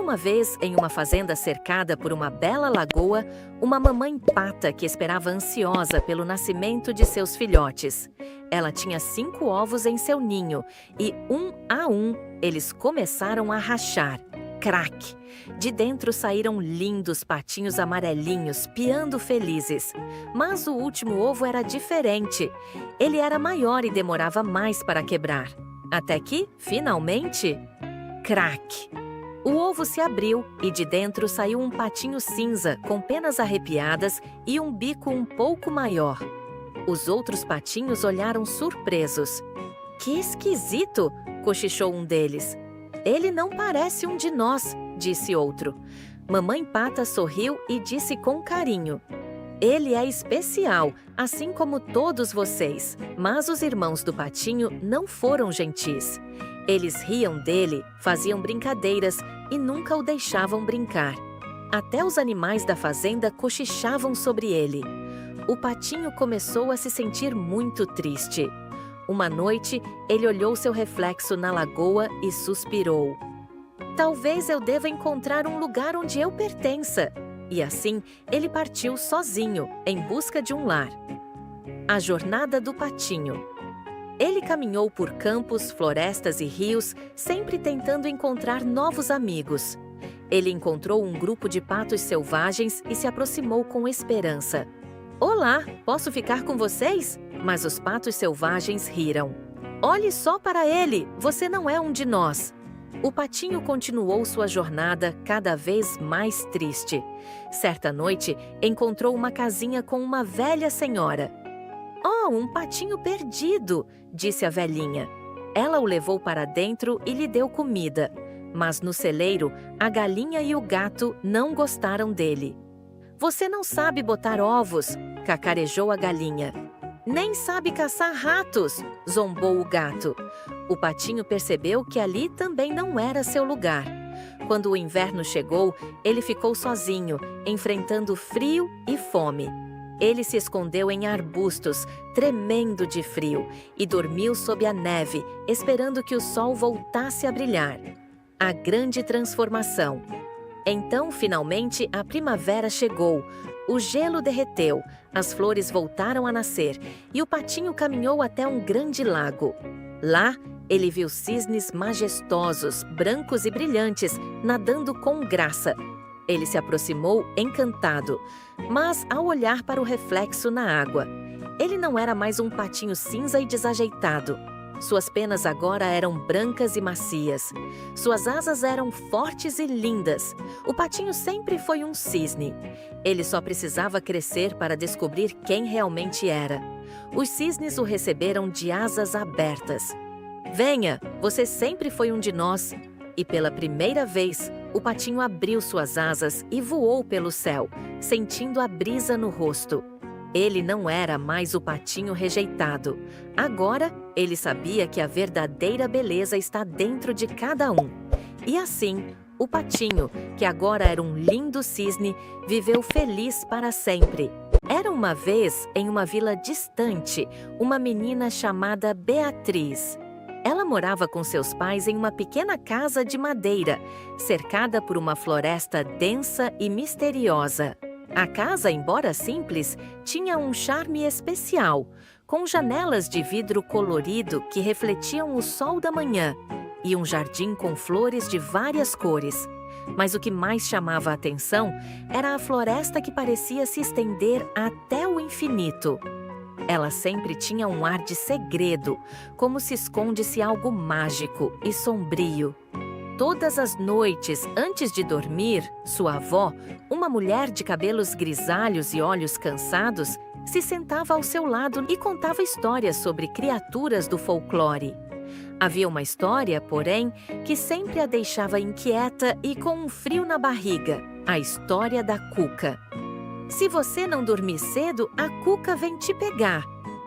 uma vez, em uma fazenda cercada por uma bela lagoa, uma mamãe pata que esperava ansiosa pelo nascimento de seus filhotes. Ela tinha 5 ovos em seu ninho e, um a um, eles começaram a rachar. Crac! De dentro saíram lindos patinhos amarelinhos, piando felizes. Mas o último ovo era diferente. Ele era maior e demorava mais para quebrar. Até que, finalmente, crac! O ovo se abriu e de dentro saiu um patinho cinza com penas arrepiadas e um bico um pouco maior. Os outros patinhos olharam surpresos. Que esquisito! Cochichou um deles. Ele não parece um de nós, disse outro. Mamãe Pata sorriu e disse com carinho: ele é especial, assim como todos vocês. Mas os irmãos do patinho não foram gentis. Eles riam dele, faziam brincadeiras e nunca o deixavam brincar. Até os animais da fazenda cochichavam sobre ele. O patinho começou a se sentir muito triste. Uma noite, ele olhou seu reflexo na lagoa e suspirou. Talvez eu deva encontrar um lugar onde eu pertença. E assim, ele partiu sozinho, em busca de um lar. A jornada do patinho. Ele caminhou por campos, florestas e rios, sempre tentando encontrar novos amigos. Ele encontrou um grupo de patos selvagens e se aproximou com esperança. Olá, posso ficar com vocês? Mas os patos selvagens riram. Olhe só para ele, você não é um de nós. O patinho continuou sua jornada cada vez mais triste. Certa noite, encontrou uma casinha com uma velha senhora. Oh, um patinho perdido, disse a velhinha. Ela o levou para dentro e lhe deu comida. Mas no celeiro, a galinha e o gato não gostaram dele. Você não sabe botar ovos, cacarejou a galinha. Nem sabe caçar ratos, zombou o gato. O patinho percebeu que ali também não era seu lugar. Quando o inverno chegou, ele ficou sozinho, enfrentando frio e fome. Ele se escondeu em arbustos, tremendo de frio, e dormiu sob a neve, esperando que o sol voltasse a brilhar. A grande transformação. Então, finalmente, a primavera chegou. O gelo derreteu, as flores voltaram a nascer e o patinho caminhou até um grande lago. Lá, ele viu cisnes majestosos, brancos e brilhantes, nadando com graça. Ele se aproximou encantado, mas ao olhar para o reflexo na água, ele não era mais um patinho cinza e desajeitado. Suas penas agora eram brancas e macias. Suas asas eram fortes e lindas. O patinho sempre foi um cisne. Ele só precisava crescer para descobrir quem realmente era. Os cisnes o receberam de asas abertas. Venha, você sempre foi um de nós. E pela primeira vez, o patinho abriu suas asas e voou pelo céu, sentindo a brisa no rosto. Ele não era mais o patinho rejeitado. Agora, ele sabia que a verdadeira beleza está dentro de cada um. E assim, o patinho, que agora era um lindo cisne, viveu feliz para sempre. Era uma vez, em uma vila distante, uma menina chamada Beatriz. Ela morava com seus pais em uma pequena casa de madeira, cercada por uma floresta densa e misteriosa. A casa, embora simples, tinha um charme especial, com janelas de vidro colorido que refletiam o sol da manhã e um jardim com flores de várias cores. Mas o que mais chamava a atenção era a floresta que parecia se estender até o infinito. Ela sempre tinha um ar de segredo, como se esconde-se algo mágico e sombrio. Todas as noites, antes de dormir, sua avó, uma mulher de cabelos grisalhos e olhos cansados, se sentava ao seu lado e contava histórias sobre criaturas do folclore. Havia uma história, porém, que sempre a deixava inquieta e com um frio na barriga: a história da Cuca. Se você não dormir cedo, a Cuca vem te pegar,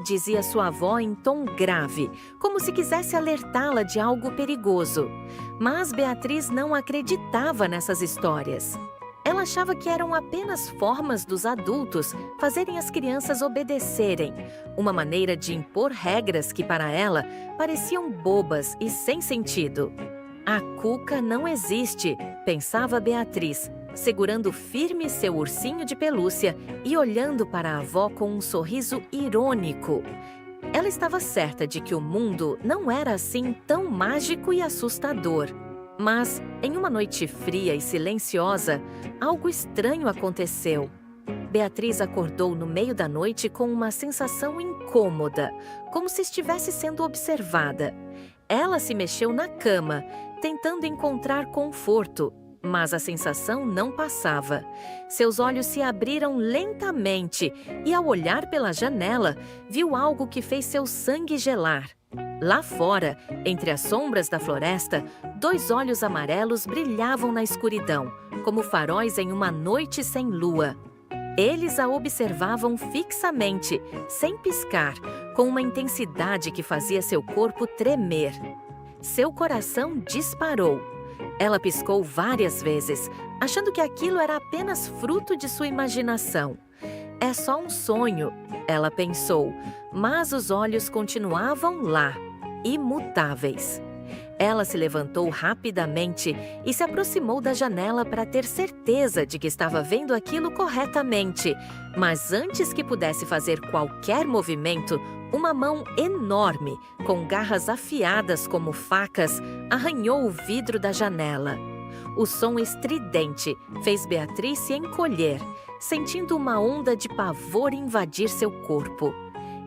dizia sua avó em tom grave, como se quisesse alertá-la de algo perigoso. Mas Beatriz não acreditava nessas histórias. Ela achava que eram apenas formas dos adultos fazerem as crianças obedecerem, uma maneira de impor regras que, para ela, pareciam bobas e sem sentido. A Cuca não existe, pensava Beatriz, segurando firme seu ursinho de pelúcia e olhando para a avó com um sorriso irônico. Ela estava certa de que o mundo não era assim tão mágico e assustador. Mas, em uma noite fria e silenciosa, algo estranho aconteceu. Beatriz acordou no meio da noite com uma sensação incômoda, como se estivesse sendo observada. Ela se mexeu na cama, tentando encontrar conforto, mas a sensação não passava. Seus olhos se abriram lentamente e, ao olhar pela janela, viu algo que fez seu sangue gelar. Lá fora, entre as sombras da floresta, 2 olhos amarelos brilhavam na escuridão, como faróis em uma noite sem lua. Eles a observavam fixamente, sem piscar, com uma intensidade que fazia seu corpo tremer. Seu coração disparou. Ela piscou várias vezes, achando que aquilo era apenas fruto de sua imaginação. É só um sonho, ela pensou, mas os olhos continuavam lá, imutáveis. Ela se levantou rapidamente e se aproximou da janela para ter certeza de que estava vendo aquilo corretamente. Mas antes que pudesse fazer qualquer movimento, uma mão enorme, com garras afiadas como facas, arranhou o vidro da janela. O som estridente fez Beatriz se encolher, sentindo uma onda de pavor invadir seu corpo.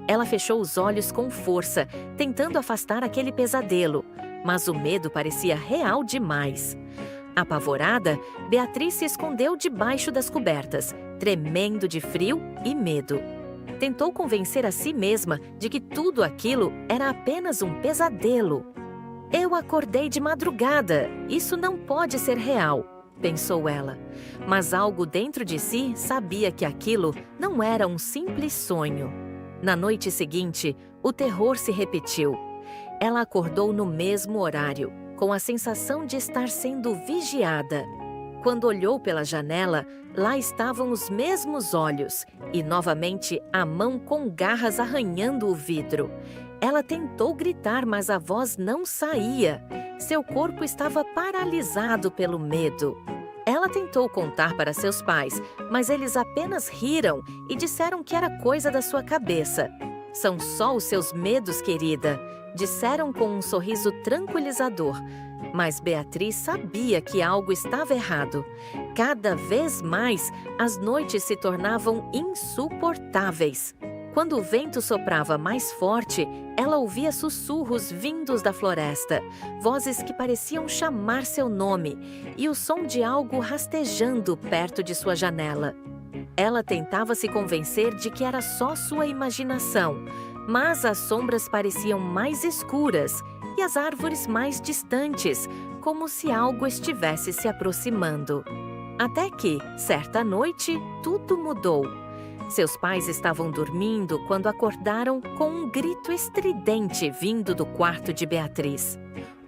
Ela fechou os olhos com força, tentando afastar aquele pesadelo, mas o medo parecia real demais. Apavorada, Beatriz se escondeu debaixo das cobertas, tremendo de frio e medo. Tentou convencer a si mesma de que tudo aquilo era apenas um pesadelo. Eu acordei de madrugada, isso não pode ser real, pensou ela. Mas algo dentro de si sabia que aquilo não era um simples sonho. Na noite seguinte, o terror se repetiu. Ela acordou no mesmo horário, com a sensação de estar sendo vigiada. Quando olhou pela janela, lá estavam os mesmos olhos e, novamente, a mão com garras arranhando o vidro. Ela tentou gritar, mas a voz não saía. Seu corpo estava paralisado pelo medo. Ela tentou contar para seus pais, mas eles apenas riram e disseram que era coisa da sua cabeça. São só os seus medos, querida, disseram com um sorriso tranquilizador. Mas Beatriz sabia que algo estava errado. Cada vez mais, as noites se tornavam insuportáveis. Quando o vento soprava mais forte, ela ouvia sussurros vindos da floresta, vozes que pareciam chamar seu nome e o som de algo rastejando perto de sua janela. Ela tentava se convencer de que era só sua imaginação, mas as sombras pareciam mais escuras e as árvores mais distantes, como se algo estivesse se aproximando. Até que, certa noite, tudo mudou. Seus pais estavam dormindo quando acordaram com um grito estridente vindo do quarto de Beatriz.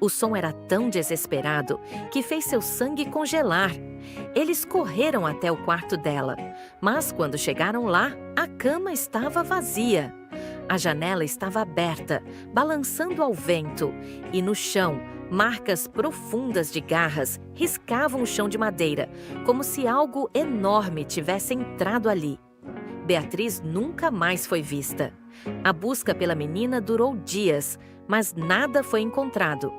O som era tão desesperado que fez seu sangue congelar. Eles correram até o quarto dela, mas quando chegaram lá, a cama estava vazia. A janela estava aberta, balançando ao vento, e no chão, marcas profundas de garras riscavam o chão de madeira, como se algo enorme tivesse entrado ali. Beatriz nunca mais foi vista. A busca pela menina durou dias, mas nada foi encontrado.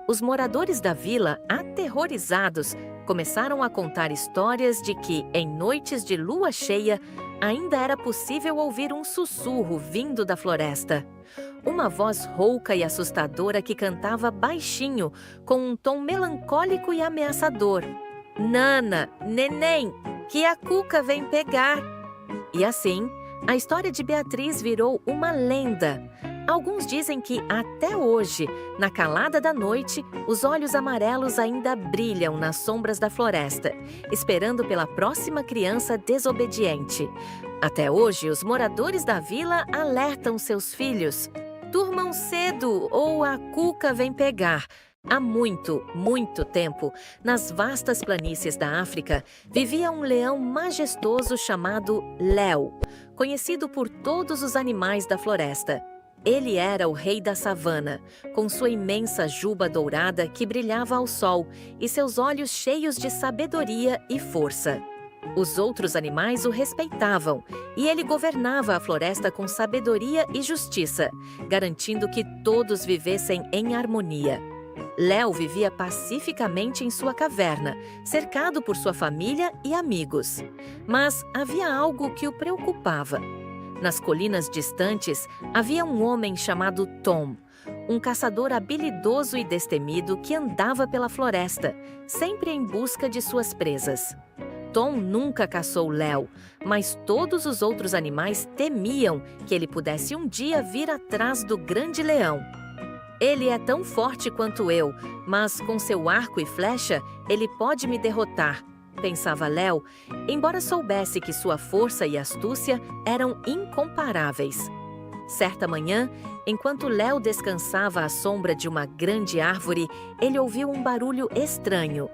Os moradores da vila, aterrorizados, começaram a contar histórias de que, em noites de lua cheia, ainda era possível ouvir um sussurro vindo da floresta. Uma voz rouca e assustadora que cantava baixinho, com um tom melancólico e ameaçador. "Nana, neném, que a Cuca vem pegar!" E assim, a história de Beatriz virou uma lenda. Alguns dizem que, até hoje, na calada da noite, os olhos amarelos ainda brilham nas sombras da floresta, esperando pela próxima criança desobediente. Até hoje, os moradores da vila alertam seus filhos: "Durmam cedo ou a Cuca vem pegar." Há muito, muito tempo, nas vastas planícies da África, vivia um leão majestoso chamado Léo, conhecido por todos os animais da floresta. Ele era o rei da savana, com sua imensa juba dourada que brilhava ao sol e seus olhos cheios de sabedoria e força. Os outros animais o respeitavam e ele governava a floresta com sabedoria e justiça, garantindo que todos vivessem em harmonia. Léo vivia pacificamente em sua caverna, cercado por sua família e amigos. Mas havia algo que o preocupava. Nas colinas distantes, havia um homem chamado Tom, um caçador habilidoso e destemido que andava pela floresta, sempre em busca de suas presas. Tom nunca caçou Léo, mas todos os outros animais temiam que ele pudesse um dia vir atrás do grande leão. Ele é tão forte quanto eu, mas com seu arco e flecha, ele pode me derrotar, pensava Léo, embora soubesse que sua força e astúcia eram incomparáveis. Certa manhã, enquanto Léo descansava à sombra de uma grande árvore, ele ouviu um barulho estranho.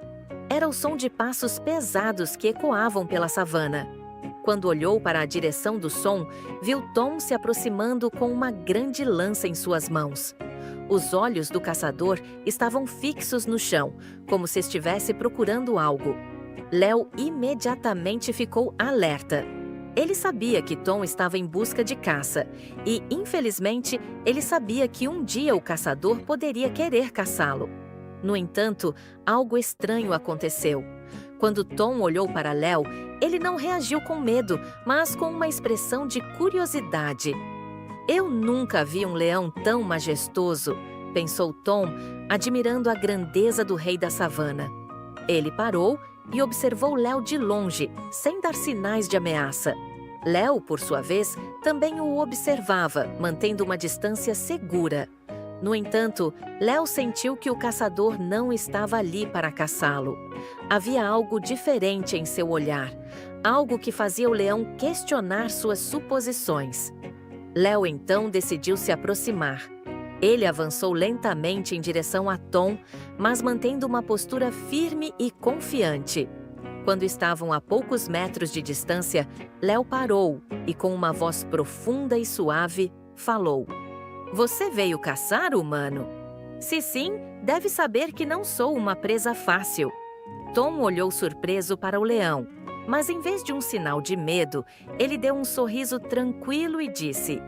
Era o som de passos pesados que ecoavam pela savana. Quando olhou para a direção do som, viu Tom se aproximando com uma grande lança em suas mãos. Os olhos do caçador estavam fixos no chão, como se estivesse procurando algo. Léo imediatamente ficou alerta. Ele sabia que Tom estava em busca de caça e, infelizmente, ele sabia que um dia o caçador poderia querer caçá-lo. No entanto, algo estranho aconteceu. Quando Tom olhou para Léo, ele não reagiu com medo, mas com uma expressão de curiosidade. Eu nunca vi um leão tão majestoso, pensou Tom, admirando a grandeza do rei da savana. Ele parou e observou Léo de longe, sem dar sinais de ameaça. Léo, por sua vez, também o observava, mantendo uma distância segura. No entanto, Léo sentiu que o caçador não estava ali para caçá-lo. Havia algo diferente em seu olhar, algo que fazia o leão questionar suas suposições. Léo então decidiu se aproximar. Ele avançou lentamente em direção a Tom, mas mantendo uma postura firme e confiante. Quando estavam a poucos metros de distância, Léo parou e, com uma voz profunda e suave, falou: "Você veio caçar, humano? Se sim, deve saber que não sou uma presa fácil." Tom olhou surpreso para o leão, mas em vez de um sinal de medo, ele deu um sorriso tranquilo e disse: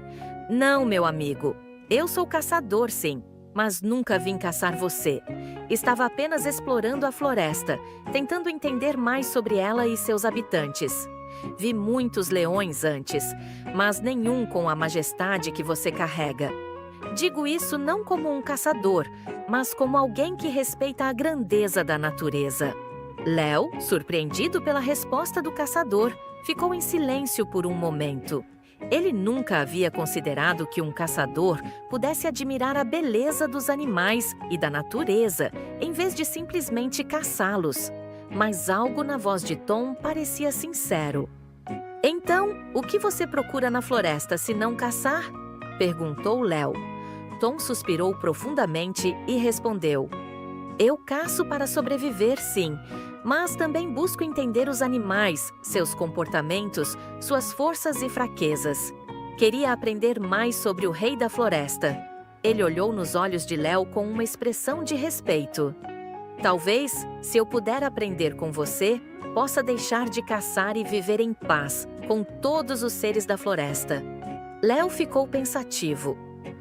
"Não, meu amigo, eu sou caçador, sim, mas nunca vim caçar você. Estava apenas explorando a floresta, tentando entender mais sobre ela e seus habitantes. Vi muitos leões antes, mas nenhum com a majestade que você carrega. Digo isso não como um caçador, mas como alguém que respeita a grandeza da natureza." Léo, surpreendido pela resposta do caçador, ficou em silêncio por um momento. Ele nunca havia considerado que um caçador pudesse admirar a beleza dos animais e da natureza, em vez de simplesmente caçá-los. Mas algo na voz de Tom parecia sincero. "Então, o que você procura na floresta se não caçar?" perguntou Léo. Tom suspirou profundamente e respondeu: "Eu caço para sobreviver, sim, mas também busco entender os animais, seus comportamentos, suas forças e fraquezas. Queria aprender mais sobre o rei da floresta." Ele olhou nos olhos de Léo com uma expressão de respeito. "Talvez, se eu puder aprender com você, possa deixar de caçar e viver em paz com todos os seres da floresta." Léo ficou pensativo.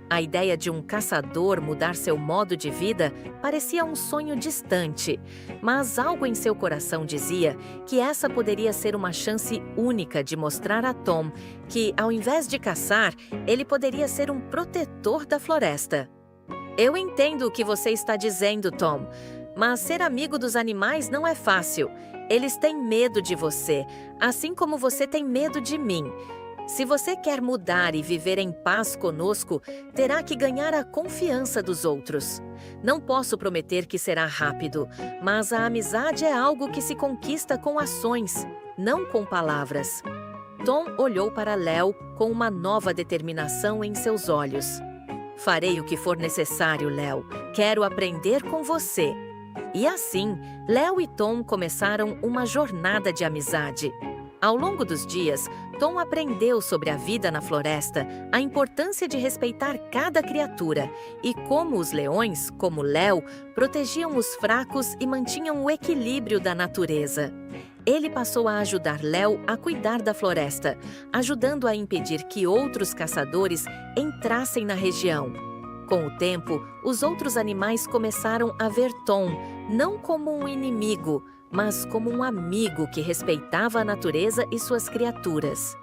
A ideia de um caçador mudar seu modo de vida parecia um sonho distante, mas algo em seu coração dizia que essa poderia ser uma chance única de mostrar a Tom que, ao invés de caçar, ele poderia ser um protetor da floresta. "Eu entendo o que você está dizendo, Tom, mas ser amigo dos animais não é fácil. Eles têm medo de você, assim como você tem medo de mim. Se você quer mudar e viver em paz conosco, terá que ganhar a confiança dos outros. Não posso prometer que será rápido, mas a amizade é algo que se conquista com ações, não com palavras." Tom olhou para Léo com uma nova determinação em seus olhos. "Farei o que for necessário, Léo. Quero aprender com você." E assim, Léo e Tom começaram uma jornada de amizade. Ao longo dos dias, Tom aprendeu sobre a vida na floresta, a importância de respeitar cada criatura e como os leões, como Léo, protegiam os fracos e mantinham o equilíbrio da natureza. Ele passou a ajudar Léo a cuidar da floresta, ajudando a impedir que outros caçadores entrassem na região. Com o tempo, os outros animais começaram a ver Tom não como um inimigo, mas como um amigo que respeitava a natureza e suas criaturas.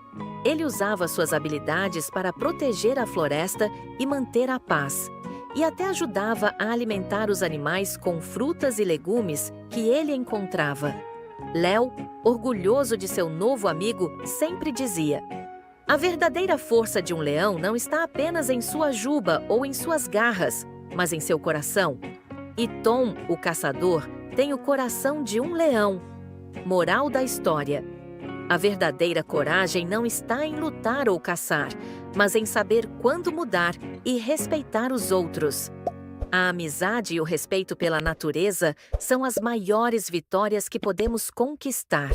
Ele usava suas habilidades para proteger a floresta e manter a paz, e até ajudava a alimentar os animais com frutas e legumes que ele encontrava. Léo, orgulhoso de seu novo amigo, sempre dizia: "A verdadeira força de um leão não está apenas em sua juba ou em suas garras, mas em seu coração." E Tom, o caçador, tem o coração de um leão. Moral da história: a verdadeira coragem não está em lutar ou caçar, mas em saber quando mudar e respeitar os outros. A amizade e o respeito pela natureza são as maiores vitórias que podemos conquistar.